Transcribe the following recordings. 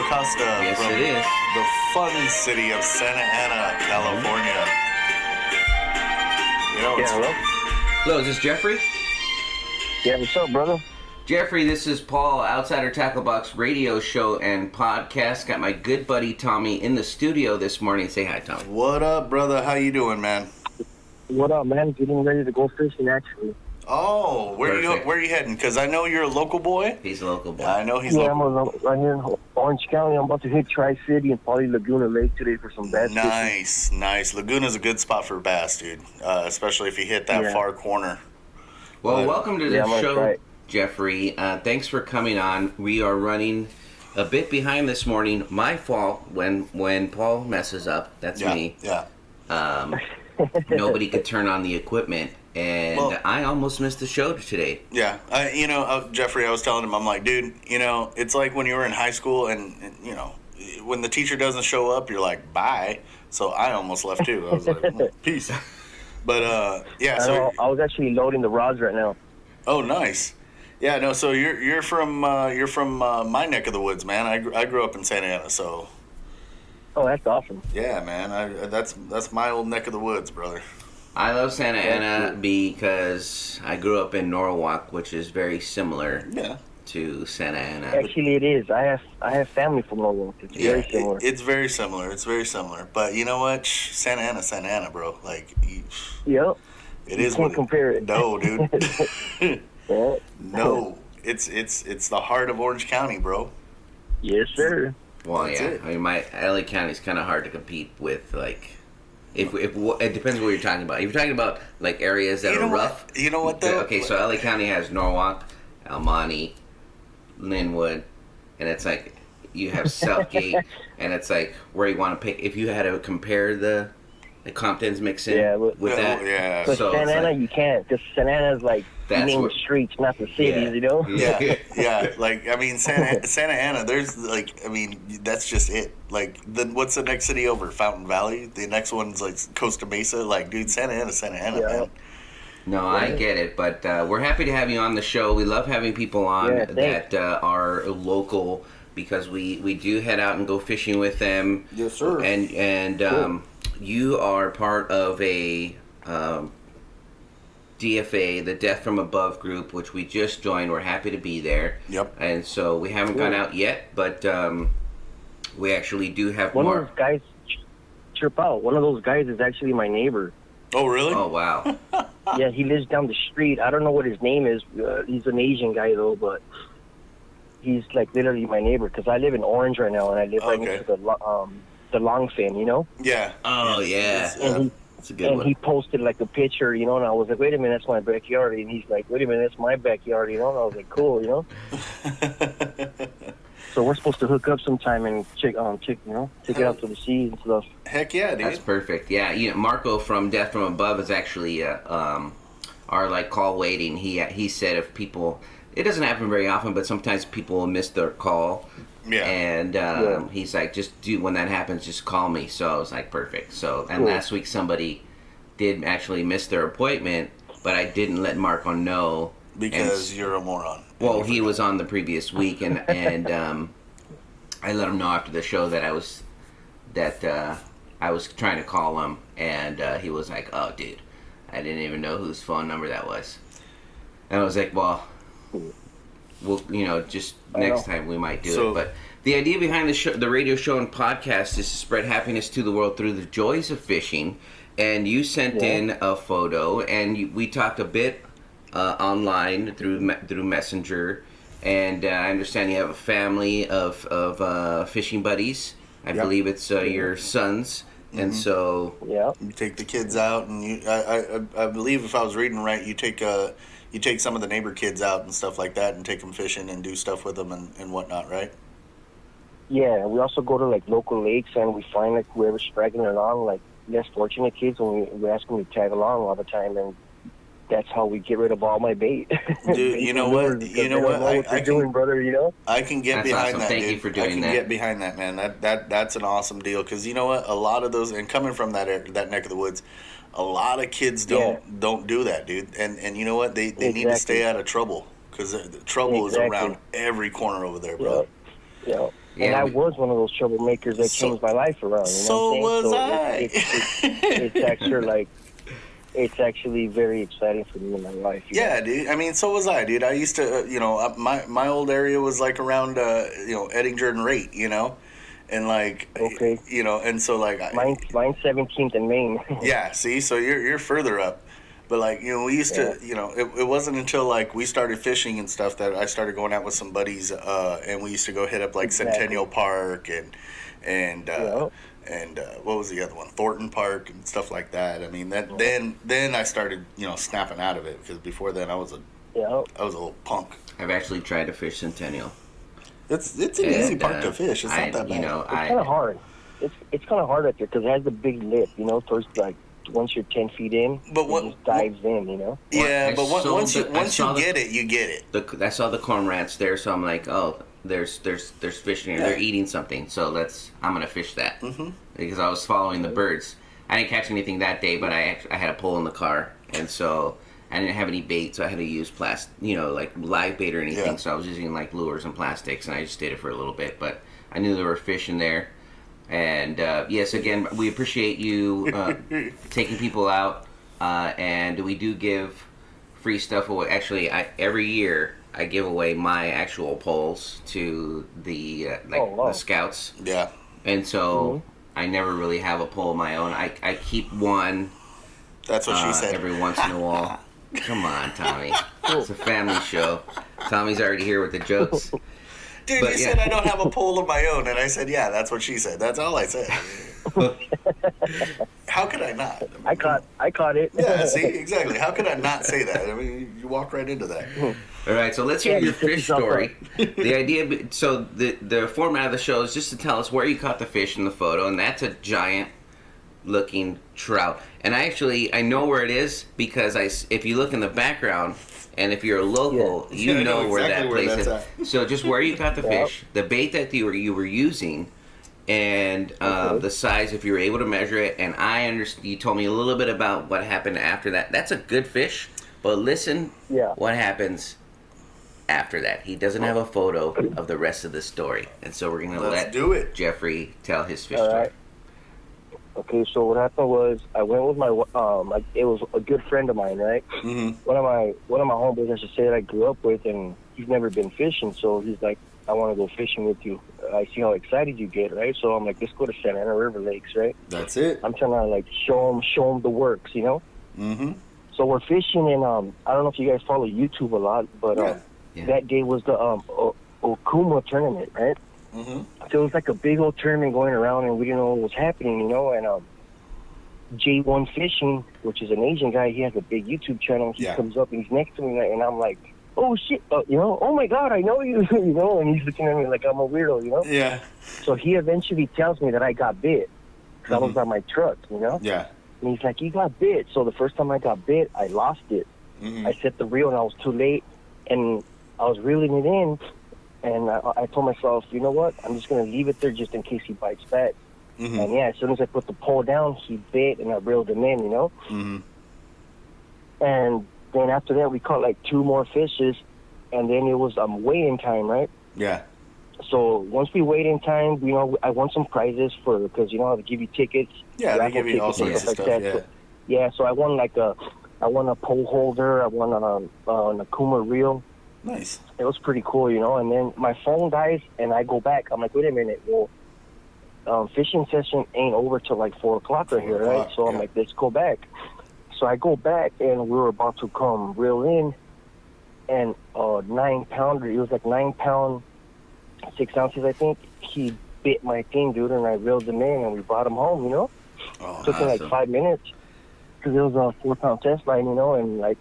Acosta Yes, from it is. the fun city of Santa Ana, California. You know, Hello? Hello, is this Jeffrey? Yeah, what's up, brother? Jeffrey, this is Paul, Outsider Tackle Box radio show and podcast. Got my good buddy Tommy in the studio this morning. Say hi, Tommy. What up, brother? How you doing, man? What up, man? Getting ready to go fishing, actually. Oh, where you heading? Because I know you're a local boy. He's a local boy. I know he's Yeah, local. I'm right here in Orange County. I'm about to hit Tri-City and probably Laguna Lake today for some bass fishing. Nice. Laguna's a good spot for bass, dude. Especially if you hit that far corner. Well, welcome to the I'm gonna show, try it. Jeffrey. Thanks for coming on. We are running a bit behind this morning. My fault when Paul messes up. That's me. Yeah. Nobody could turn on the equipment, and I almost missed the show today. Yeah. Jeffrey, I was telling him, I'm like, dude, it's like when you were in high school and when the teacher doesn't show up, you're like, bye. So I almost left too. I was like, peace. But, yeah. I was actually loading the rods right now. Oh, nice. Yeah, no, so you're from my neck of the woods, man. I grew up in Santa Ana, so. Oh, that's awesome. Yeah, man. That's my old neck of the woods, brother. I love Santa Ana because I grew up in Norwalk, which is very similar to Santa Ana. Actually, it is. I have family from Norwalk. It's very similar. It's very similar. It's very similar. But you know what? Santa Ana, bro. Like, Yep. it is. You can't compare it. No, dude. Yeah. No, it's the heart of Orange County, bro. Yes, sir. Well, That's yeah. it. I mean, my LA County is kind of hard to compete with. Like, if it depends what you're talking about. If you're talking about like areas that are rough. You know what though? Okay, so LA County has Norwalk, El Monte, Linwood, and it's like you have Southgate, and it's like where you want to pick. If you had to compare the Comptons mix in with that. Yeah. But So Santa Ana, like, you can't, because Santa Ana is like, you name the streets, not the cities, you know? Yeah. Like, I mean, Santa Ana, there's like, I mean, that's just it. Like, what's the next city over? Fountain Valley? The next one's like Costa Mesa. Like, dude, Santa Ana, man. No, I get it, but we're happy to have you on the show. We love having people on that are local because we do head out and go fishing with them. Yes, sir. And cool. You are part of a DFA, the Death from Above group, which we just joined. We're happy to be there. Yep. And so we haven't gone out yet, but we actually do have One more. of those guys, trip out. One of those guys is actually my neighbor. Oh, really? Oh, wow. Yeah, he lives down the street. I don't know what his name is. He's an Asian guy, though, but he's like literally my neighbor because I live in Orange right now, and I live right next to the Longfin, you know? Yeah. Oh, yeah. That's a good and one. he posted like a picture, you know, and I was like, wait a minute, that's my backyard. And he's like, wait a minute, that's my backyard, you know? And I was like, cool, you know? So we're supposed to hook up sometime and check it out to the sea and stuff. Heck yeah, dude. That's perfect. Yeah, Marco from Death from Above is actually our like call waiting. He said if people, it doesn't happen very often, but sometimes people will miss their call. Yeah. And he's like, when that happens, just call me. So I was like, perfect. So last week somebody did actually miss their appointment, but I didn't let Marco know because you're a moron. Well, he was on the previous week, and I let him know after the show that I was trying to call him, and he was like, "Oh, dude, I didn't even know whose phone number that was." And I was like, "Well, just next time we might do it." But the idea behind the radio show and podcast is to spread happiness to the world through the joys of fishing. And you sent in a photo, and we talked a bit online through Messenger, and I understand you have a family of fishing buddies. I believe it's your sons, and so you take the kids out, and I believe if I was reading right, you take some of the neighbor kids out and stuff like that, and take them fishing and do stuff with them and whatnot, right? Yeah, we also go to like local lakes, and we find like whoever's dragging along, like less fortunate kids, and we ask them to tag along all the time, and that's how we get rid of all my bait. Dude, you know what? I can, brother. You know, I can get behind awesome. that. Thank dude. you for doing that. I can get behind that, man. That's an awesome deal. Because you know what? A lot of those, and coming from that neck of the woods, a lot of kids don't do that, dude. And you know what? They need to stay out of trouble because the trouble is around every corner over there, bro. Yeah. And I was one of those troublemakers that changed my life around. You know what I'm saying? It's actually very exciting for me in my life. Yeah, know? dude. I mean, so was I, dude. I used to, my old area was like around, Eddinger and Rate, and like, okay, and so like, mine's 17th and Main. Yeah, see, so you're further up, but like, we used to, it wasn't until like we started fishing and stuff that I started going out with some buddies, and we used to go hit up like Centennial Park and what was the other one? Thornton Park and stuff like that. I mean, then I started, snapping out of it, because before then I was a little punk. I've actually tried to fish Centennial. It's an easy park to fish. It's not that bad. It's kind of hard. It's kind of hard out there because it has the big lip, towards like once you're 10 feet in, it just dives in, Yeah, but once you get it, you get it. I saw the corn rats there, so I'm like, oh, there's fishing here. They're eating something, so I'm gonna fish that, because I was following the birds. I didn't catch anything that day, but I had a pole in the car, and so I didn't have any bait, so I had to use like live bait or anything. Yeah. So I was using like lures and plastics, and I just did it for a little bit. But I knew there were fish in there, and yes, again, we appreciate you taking people out, and we do give free stuff away. Actually, every year I give away my actual poles to the the scouts. Yeah, and so I never really have a pole of my own. I keep one. That's what she said. Every once in a while. Come on, Tommy. It's a family show. Tommy's already here with the jokes. Dude, you said I don't have a pole of my own, and I said, yeah, that's what she said. That's all I said. How could I not? I caught it. Yeah, see, exactly. How could I not say that? I mean, you walked right into that. All right, so let's hear your fish story. The idea, so the format of the show is just to tell us where you caught the fish in the photo, and that's a giant looking trout. And I know where it is, because if you look in the background, and if you're a local, you know where that place is. So just where you got the fish, the bait that you were using, and the size, if you were able to measure it. And you told me a little bit about what happened after that. That's a good fish, but listen, what happens after that. He doesn't have a photo of the rest of the story, and so we're gonna let Jeffrey tell his fish story. Okay, so what happened was I went with my it was a good friend of mine, right? Mm-hmm. One of my homeboys, I should say, that I grew up with, and he's never been fishing, so he's like, I want to go fishing with you. I see how excited you get, right? So I'm like, let's go to Santa Ana River Lakes, right? That's it. I'm trying to like show him the works, Mm-hmm. So we're fishing, and I don't know if you guys follow YouTube a lot, but that day was the Okuma tournament, right? Mm-hmm. So it was like a big old tournament going around, and we didn't know what was happening, and J1 Fishing, which is an Asian guy, he has a big YouTube channel. He comes up and he's next to me, and I'm like, oh shit, oh my god, I know you, and he's looking at me like I'm a weirdo, Yeah. So he eventually tells me that I got bit, because I was on my truck, Yeah. And he's like, you got bit. So the first time I got bit, I lost it. Mm-hmm. I set the reel, and I was too late, and I was reeling it in. And I told myself, you know what? I'm just going to leave it there just in case he bites back. Mm-hmm. And as soon as I put the pole down, he bit, and I reeled him in, Mm-hmm. And then after that, we caught like 2 more fishes, and then it was weigh-in time, right? Yeah. So once we weighed in time, I won some prizes because how they give you tickets. Yeah, they give you all sorts of stuff. So I won a pole holder. I won an Akuma reel. Nice. It was pretty cool, and then my phone dies, and I go back. I'm like, wait a minute, fishing session ain't over till like 4 o'clock right here, right? So I'm like, let's go back. So I go back, and we were about to come reel in, and 9-pounder, it was like 9 pound, 6 ounces, I think. He bit my thing, dude, and I reeled him in, and we brought him home, Took me like 5 minutes, because it was a 4-pound test line, and like,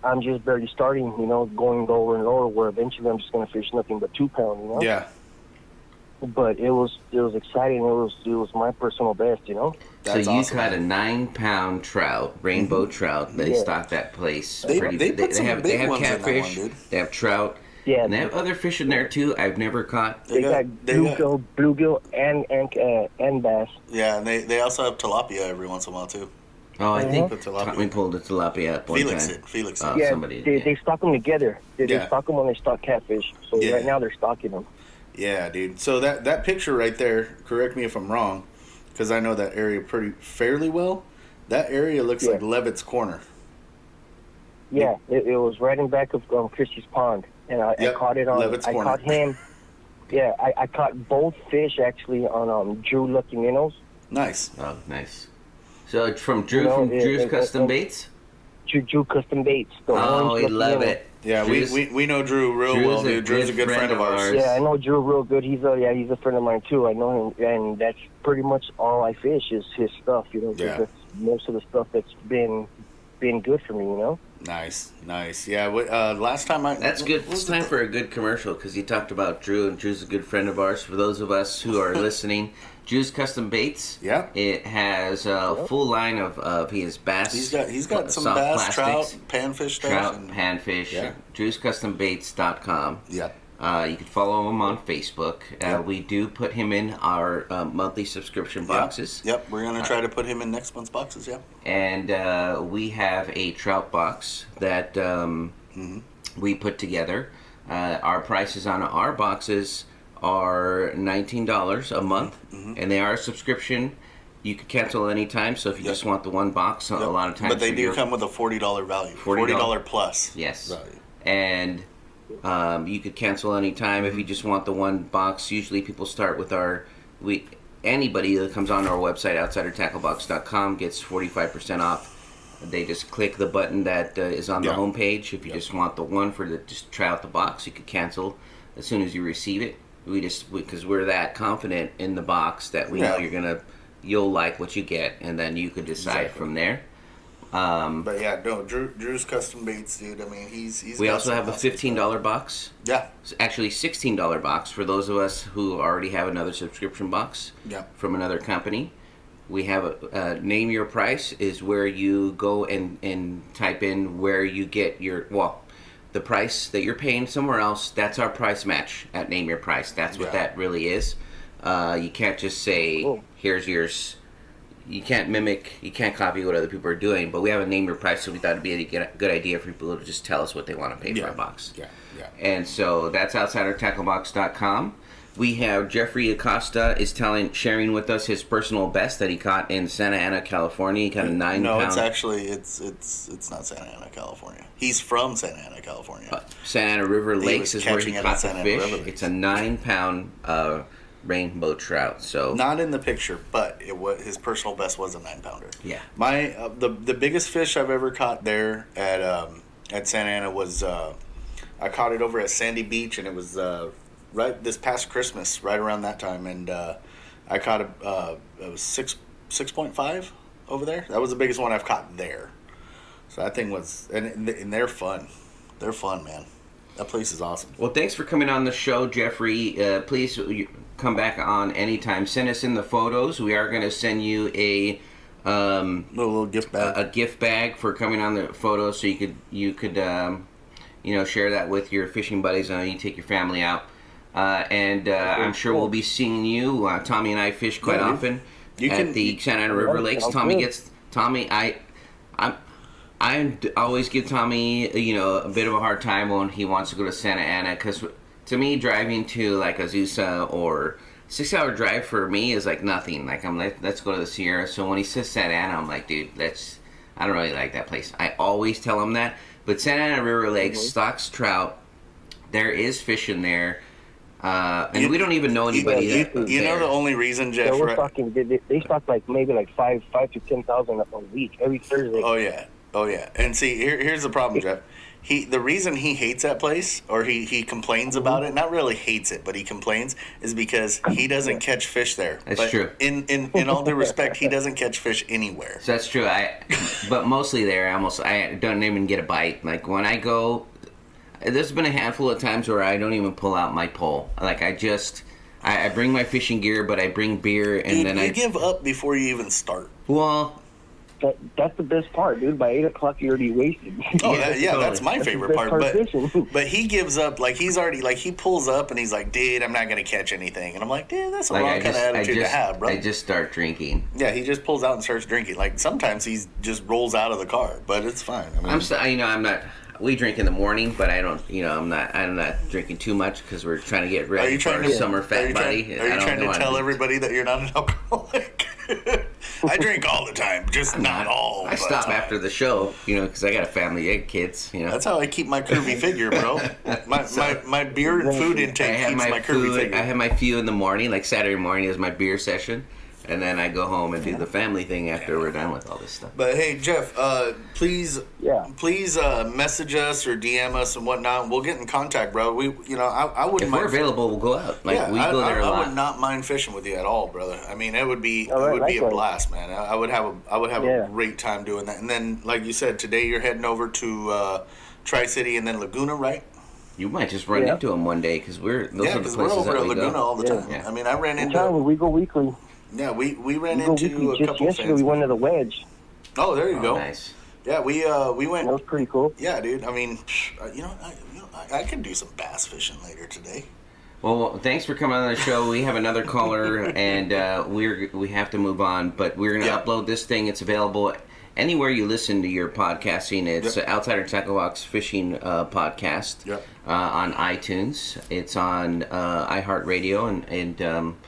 I'm just barely starting, going lower and lower, where eventually I'm just going to fish nothing but 2 pound, Yeah. But it was exciting. It was my personal best, That's so you caught a 9-pound trout, rainbow trout. They stock that place. They have catfish. They have trout. Yeah. And they have other fish in there too. I've never caught. They got bluegill, and bass. Yeah, and they also have tilapia every once in a while too. Oh, I think we pulled the tilapia at one time. Felix. They stock them together. They stock them when they stock catfish. So right now they're stocking them. Yeah, dude. So that picture right there, correct me if I'm wrong, because I know that area fairly well. That area looks like Levitt's Corner. Yeah, it was right in back of Christie's Pond, and I caught it on. Levitt's Corner. Caught him. Yeah, I caught both fish actually on Drew Lucky Minnows. Nice. Oh, nice. So it's from Drew from Drew's Custom Baits. Drew Custom Baits. Oh, we love it. Yeah, we know Drew real well, dude. Drew's a good friend of ours. Yeah, I know Drew real good. He's a friend of mine too. I know him, and that's pretty much all I fish is his stuff. You know, that's most of the stuff that's been good for me. You know. Nice. Yeah, last time That's good. It's time for a good commercial because you talked about Drew, and Drew's a good friend of ours. For those of us who are listening, Drew's Custom Baits. Yeah. It has a full line of his bass. He's got some bass, trout, panfish stuff. Trout, panfish. Yeah. Drew'sCustomBaits.com. Yeah. You can follow him on Facebook. We do put him in our monthly subscription boxes. Yep, we're going to try to put him in next month's boxes, And we have a trout box that we put together. Our prices on our boxes are $19 a month, and they are a subscription. You could cancel anytime, so if you just want the one box, a lot of times... But they do come with a $40 value, $40 plus. Yes. Value. And... you could cancel anytime if you just want the one box. Usually people start with anybody that comes on our website, outsidertacklebox.com, gets 45% off. They just click the button that is on the homepage. If you just want the one just try out the box, you could cancel as soon as you receive it. Because we're that confident in the box that we know you'll like what you get, and then you could decide from there. But yeah, no, Drew's Custom Baits, dude. I mean, he's. We also have a $15 box. Yeah. It's actually $16 box for those of us who already have another subscription box. Yeah. From another company. We have a name your price is where you go and type in where you get the price that you're paying somewhere else. That's our price match at Name Your Price. That's what that really is. You can't just say, here's yours. You can't mimic, you can't copy what other people are doing, but we have a Name Your Price, so we thought it'd be a good idea for people to just tell us what they want to pay for our box. Yeah. And so that's outsidertacklebox.com. We have Jeffery Acosta sharing with us his personal best that he caught in Santa Ana, California. He caught a 9 No, pound. it's actually it's not Santa Ana, California. He's from Santa Ana, California. Santa Ana River Lakes is where he caught the fish. It's a 9 pound rainbow trout. So not in the picture, but his personal best was a 9-pounder. Yeah. My the biggest fish I've ever caught there at Santa Ana was I caught it over at Sandy Beach, and it was right this past Christmas, right around that time, and I caught it was 6.5 over there. That was the biggest one I've caught there. So that thing was, and they're fun. They're fun, man. That place is awesome. Well, thanks for coming on the show, Jeffery. Please come back on anytime. Send us in the photos. We are going to send you a little gift bag. A gift bag for coming on the photos, so you could share that with your fishing buddies. You take your family out, I'm sure we'll be seeing you. Tommy and I fish quite often at the Santa Ana River Lakes. I always give Tommy, a bit of a hard time when he wants to go to Santa Ana, because to me, driving to like Azusa or 6-hour drive for me is like nothing. Like let's go to the Sierra. So when he says Santa Ana, I'm like, dude, I don't really like that place. I always tell him that. But Santa Ana River Lakes stocks trout. There is fish in there. And we don't even know anybody there. You know the only reason, Jeff... They stock maybe 5 to 10,000 a week, every Thursday. Oh yeah. And see, here's the problem, Jeff. The reason he hates that place, or he complains about it, not really hates it, but he complains, is because he doesn't catch fish there. That's true. In all due respect, he doesn't catch fish anywhere. So that's true. But mostly there, I don't even get a bite. Like when I go, there's been a handful of times where I don't even pull out my pole. Like I bring my fishing gear, but I bring beer, and then I give up before you even start. Well. That's the best part, dude. By 8 o'clock, you're already wasted. Oh, that's my favorite part. But he gives up. Like he's already he pulls up and he's like, "Dude, I'm not gonna catch anything." And I'm like, "Dude, that's a wrong kind of attitude to have, bro." I just start drinking. Yeah, he just pulls out and starts drinking. Like sometimes he just rolls out of the car, but it's fine. I mean, I'm not. we drink in the morning, but I don't. I'm not drinking too much because we're trying to get ready for our summer fat body. Are you trying to tell everybody that you're not an alcoholic? I drink all the time, just not all. I stop after the show, because I got a family, I got kids. That's how I keep my curvy figure, bro. My beer and food intake keeps my curvy figure. I have my few in the morning, like Saturday morning is my beer session. And then I go home and do the family thing after we're done with all this stuff. But hey, Jeff, please message us or DM us and whatnot. We'll get in contact, bro. I wouldn't. If we're available, we'll go out. We go there a lot. I would not mind fishing with you at all, brother. I mean, it would be a blast, man. I would have a great time doing that. And then, like you said, today you're heading over to Tri-City and then Laguna, right? You might just run into them one day because those are the places we're over at Laguna go. all the time. Yeah. I mean, I ran into. We go weekly. Yeah, we ran into a couple yesterday we went to the Wedge. Oh, there you go. Nice. Yeah, we went. That was pretty cool. Yeah, dude. I mean, I could do some bass fishing later today. Well, thanks for coming on the show. We have another caller, and we have to move on. But we're going to upload this thing. It's available anywhere you listen to your podcasting. It's Outsider Tackle Box Fishing Podcast on iTunes. It's on iHeartRadio and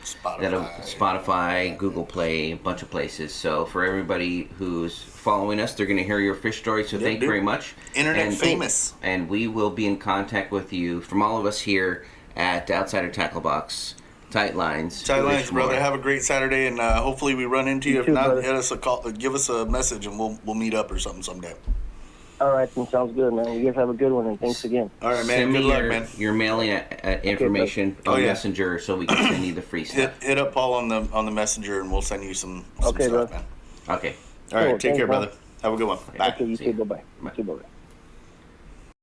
Spotify, Google Play, a bunch of places. So for everybody who's following us, they're going to hear your fish story. So thank you very much. Internet famous. And we will be in contact with you from all of us here at Outsider Tackle Box. Tight lines, brother. Have a great Saturday, and hopefully we run into you. If not, hit us a call, give us a message, and we'll meet up or something someday. All right, sounds good, man. You guys have a good one, and thanks again. All right, man. Send good me luck, man. Your mailing information on Messenger, so we can send you the free stuff. Hit up Paul on the Messenger, and we'll send you some stuff, bro. man. Okay. All right, take care, brother. Have a good one. Bye. Okay, you too. Bye-bye. You too, bye-bye.